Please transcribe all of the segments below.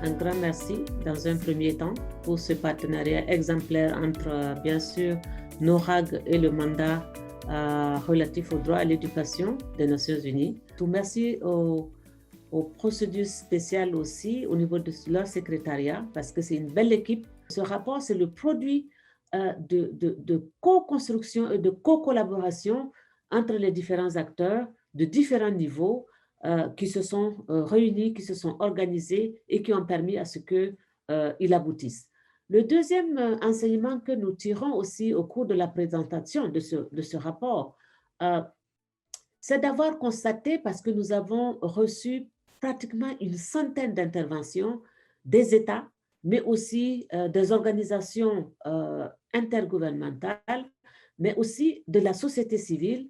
un grand merci dans un premier temps pour ce partenariat exemplaire entre, bien sûr, NORAG et le mandat relatif au droit à l'éducation des Nations Unies. Tout merci aux procédures spéciales aussi au niveau de leur secrétariat parce que c'est une belle équipe. Ce rapport, c'est le produit de co-construction et de co-collaboration entre les différents acteurs de différents niveaux qui se sont réunis, qui se sont organisés et qui ont permis à ce qu'il aboutisse. Le deuxième enseignement que nous tirons aussi au cours de la présentation de ce rapport, c'est d'avoir constaté, parce que nous avons reçu pratiquement une centaine d'interventions des États, mais aussi des organisations intergouvernementales, mais aussi de la société civile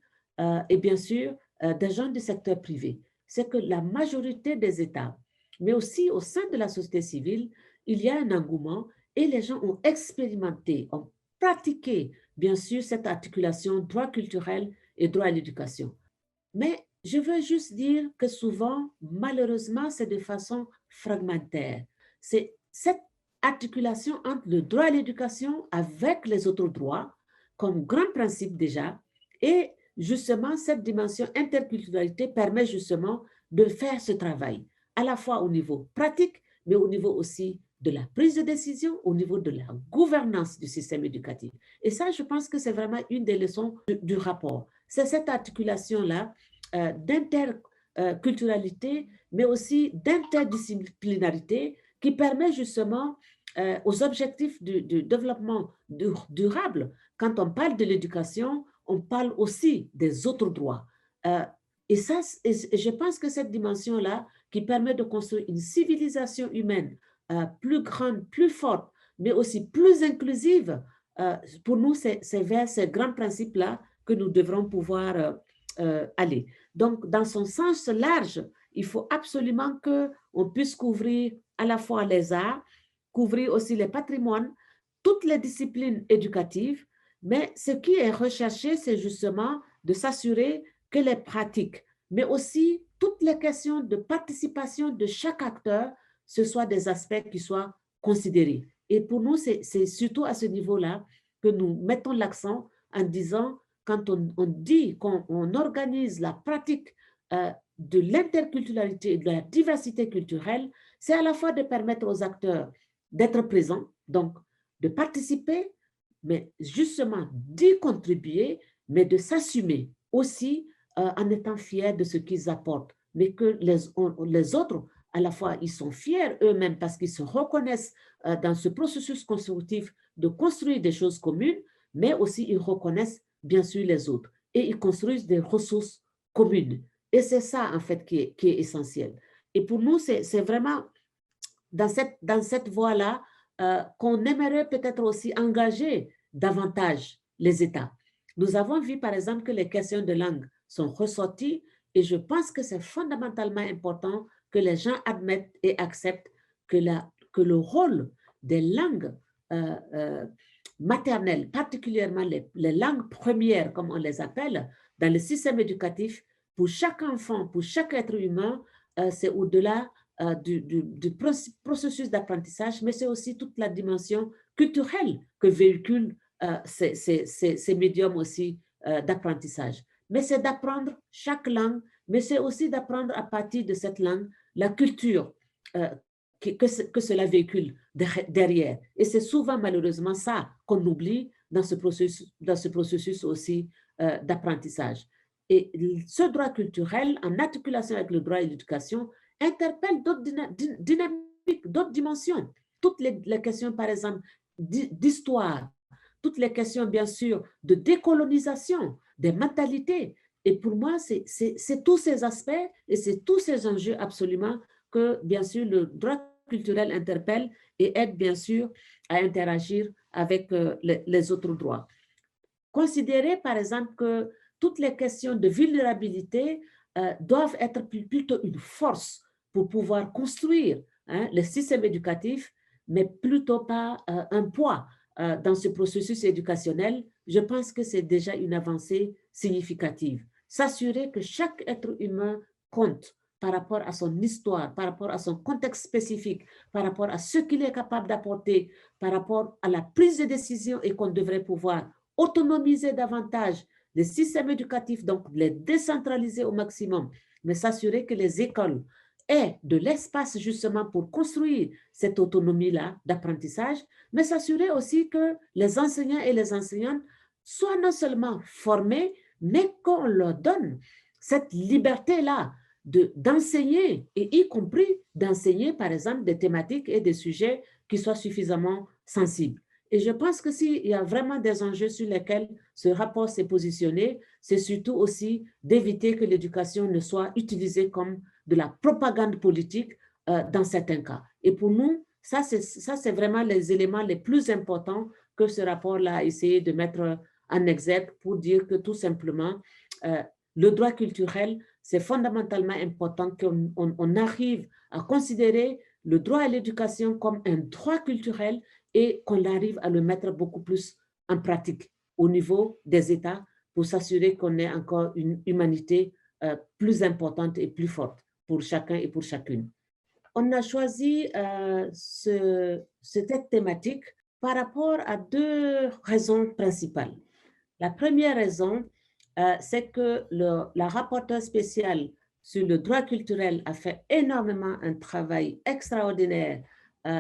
et bien sûr des gens du secteur privé. C'est que la majorité des États, mais aussi au sein de la société civile, il y a un engouement et les gens ont expérimenté, ont pratiqué, bien sûr, cette articulation droit culturel et droit à l'éducation. Mais je veux juste dire que souvent, malheureusement, c'est de façon fragmentaire. C'est cette articulation entre le droit à l'éducation avec les autres droits, comme grand principe déjà, et justement, cette dimension interculturalité permet justement de faire ce travail, à la fois au niveau pratique, mais au niveau aussi de la prise de décision, au niveau de la gouvernance du système éducatif. Et ça, je pense que c'est vraiment une des leçons du rapport. C'est cette articulation-là d'interculturalité, mais aussi d'interdisciplinarité qui permet justement aux objectifs du développement durable. Quand on parle de l'éducation, on parle aussi des autres droits. Et je pense que cette dimension-là, qui permet de construire une civilisation humaine plus grande, plus forte, mais aussi plus inclusive, pour nous, c'est vers ces grands principes-là que nous devrons pouvoir aller. Donc, dans son sens large, il faut absolument qu'on puisse couvrir à la fois les arts, couvrir aussi les patrimoines, toutes les disciplines éducatives, mais ce qui est recherché, c'est justement de s'assurer que les pratiques, mais aussi toutes les questions de participation de chaque acteur, ce soient des aspects qui soient considérés. Et pour nous, c'est surtout à ce niveau-là que nous mettons l'accent en disant, quand on dit qu'on organise la pratique de l'interculturalité et de la diversité culturelle, c'est à la fois de permettre aux acteurs d'être présents, donc de participer, mais justement d'y contribuer, mais de s'assumer aussi en étant fiers de ce qu'ils apportent, mais que les autres, à la fois, ils sont fiers eux-mêmes parce qu'ils se reconnaissent dans ce processus constructif de construire des choses communes, mais aussi ils reconnaissent bien sûr les autres et ils construisent des ressources communes. Et c'est ça, en fait, qui est essentiel. Et pour nous, c'est vraiment dans cette voie-là qu'on aimerait peut-être aussi engager davantage les États. Nous avons vu, par exemple, que les questions de langue sont ressorties et je pense que c'est fondamentalement important que les gens admettent et acceptent que le rôle des langues maternelles, particulièrement les langues premières, comme on les appelle, dans le système éducatif, pour chaque enfant, pour chaque être humain, c'est au-delà du processus d'apprentissage, mais c'est aussi toute la dimension culturelle que véhiculent ces médiums aussi d'apprentissage. Mais c'est d'apprendre chaque langue, mais c'est aussi d'apprendre à partir de cette langue la culture que cela véhicule derrière. Et c'est souvent malheureusement ça qu'on oublie dans ce processus aussi d'apprentissage. Et ce droit culturel, en articulation avec le droit à l'éducation, interpelle d'autres dynamiques, d'autres dimensions. Toutes les questions, par exemple, d'histoire, toutes les questions, bien sûr, de décolonisation, des mentalités. Et pour moi, c'est tous ces aspects et c'est tous ces enjeux absolument que, bien sûr, le droit culturel interpelle et aide, bien sûr, à interagir avec les autres droits. Considérer, par exemple, que toutes les questions de vulnérabilité doivent être plutôt une force pour pouvoir construire le système éducatif, mais plutôt pas un poids dans ce processus éducationnel, je pense que c'est déjà une avancée significative. S'assurer que chaque être humain compte par rapport à son histoire, par rapport à son contexte spécifique, par rapport à ce qu'il est capable d'apporter, par rapport à la prise de décision et qu'on devrait pouvoir autonomiser davantage les systèmes éducatifs, donc les décentraliser au maximum, mais s'assurer que les écoles aient de l'espace justement pour construire cette autonomie-là d'apprentissage, mais s'assurer aussi que les enseignants et les enseignantes soient non seulement formés, mais qu'on leur donne cette liberté-là d'enseigner, et y compris d'enseigner, par exemple, des thématiques et des sujets qui soient suffisamment sensibles. Et je pense que s'il y a vraiment des enjeux sur lesquels ce rapport s'est positionné, c'est surtout aussi d'éviter que l'éducation ne soit utilisée comme de la propagande politique dans certains cas. Et pour nous, ça, c'est vraiment les éléments les plus importants que ce rapport-là a essayé de mettre en exergue pour dire que tout simplement, le droit culturel, c'est fondamentalement important qu'on arrive à considérer le droit à l'éducation comme un droit culturel et qu'on arrive à le mettre beaucoup plus en pratique au niveau des États pour s'assurer qu'on ait encore une humanité plus importante et plus forte pour chacun et pour chacune. On a choisi cette thématique par rapport à deux raisons principales. La première raison, c'est que la rapporteure spéciale sur le droit culturel a fait énormément un travail extraordinaire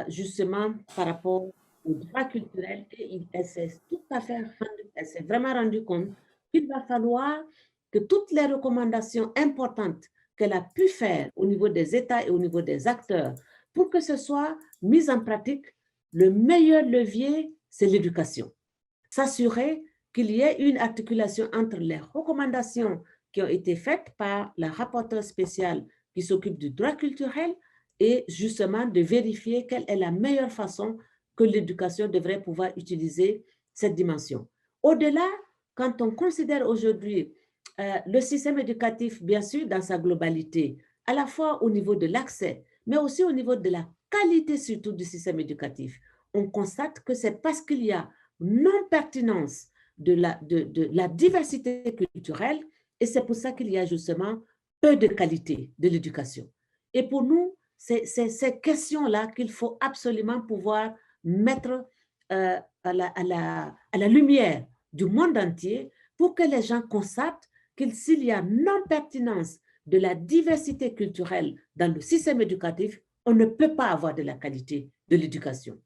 justement par rapport au droit culturel et elle s'est tout à fait elle s'est vraiment rendue compte qu'il va falloir que toutes les recommandations importantes qu'elle a pu faire au niveau des États et au niveau des acteurs pour que ce soit mis en pratique, le meilleur levier, c'est l'éducation. S'assurer qu'il y ait une articulation entre les recommandations qui ont été faites par la rapporteure spéciale qui s'occupe du droit culturel et justement de vérifier quelle est la meilleure façon que l'éducation devrait pouvoir utiliser cette dimension. Au-delà, quand on considère aujourd'hui le système éducatif, bien sûr, dans sa globalité, à la fois au niveau de l'accès, mais aussi au niveau de la qualité surtout du système éducatif, on constate que c'est parce qu'il y a non-pertinence de la diversité culturelle et c'est pour ça qu'il y a justement peu de qualité de l'éducation. Et pour nous, c'est ces questions-là qu'il faut absolument pouvoir mettre à la lumière du monde entier pour que les gens constatent que s'il y a non-pertinence de la diversité culturelle dans le système éducatif, on ne peut pas avoir de la qualité de l'éducation.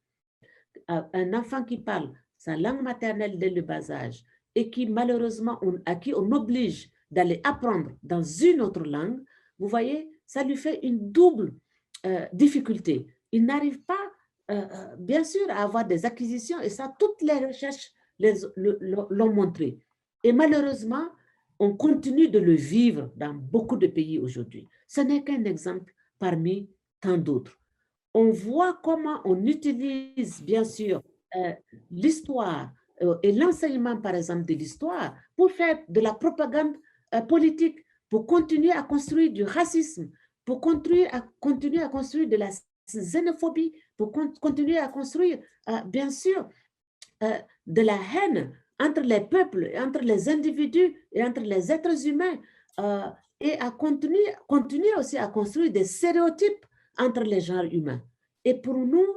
Un enfant qui parle sa langue maternelle dès le bas âge et qui malheureusement, à qui on oblige d'aller apprendre dans une autre langue, vous voyez, ça lui fait une double difficulté. Il n'arrive pas, bien sûr, à avoir des acquisitions et ça, toutes les recherches l'ont montré. Et malheureusement, on continue de le vivre dans beaucoup de pays aujourd'hui. Ce n'est qu'un exemple parmi tant d'autres. On voit comment on utilise, bien sûr, euh, l'histoire et l'enseignement, par exemple, de l'histoire pour faire de la propagande politique, pour continuer à construire du racisme, pour continuer à construire de la xénophobie, pour continuer à construire, bien sûr, de la haine entre les peuples, entre les individus et entre les êtres humains, et à continuer aussi à construire des stéréotypes entre les genres humains. Et pour nous,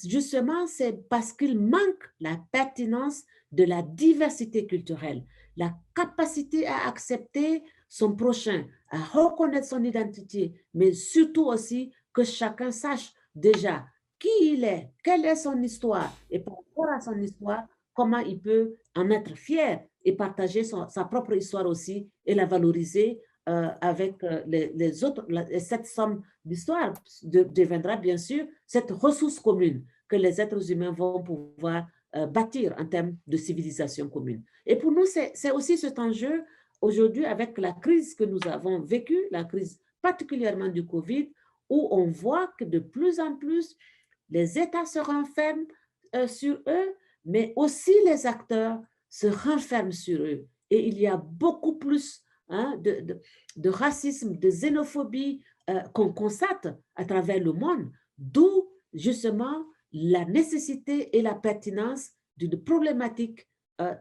justement, c'est parce qu'il manque la pertinence de la diversité culturelle, la capacité à accepter son prochain, à reconnaître son identité, mais surtout aussi que chacun sache déjà qui il est, quelle est son histoire, et par rapport à son histoire, comment il peut en être fier et partager sa propre histoire aussi et la valoriser avec les autres. Cette somme d'histoire deviendra bien sûr cette ressource commune que les êtres humains vont pouvoir bâtir en termes de civilisation commune. Et pour nous, c'est aussi cet enjeu aujourd'hui avec la crise que nous avons vécue, la crise particulièrement du Covid, où on voit que de plus en plus, les États se renferment sur eux, mais aussi les acteurs se renferment sur eux. Et il y a beaucoup plus de racisme, de xénophobie qu'on constate à travers le monde, d'où justement la nécessité et la pertinence d'une problématique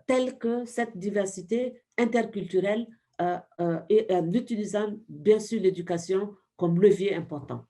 telle que cette diversité interculturelle et en utilisant bien sûr l'éducation comme levier important.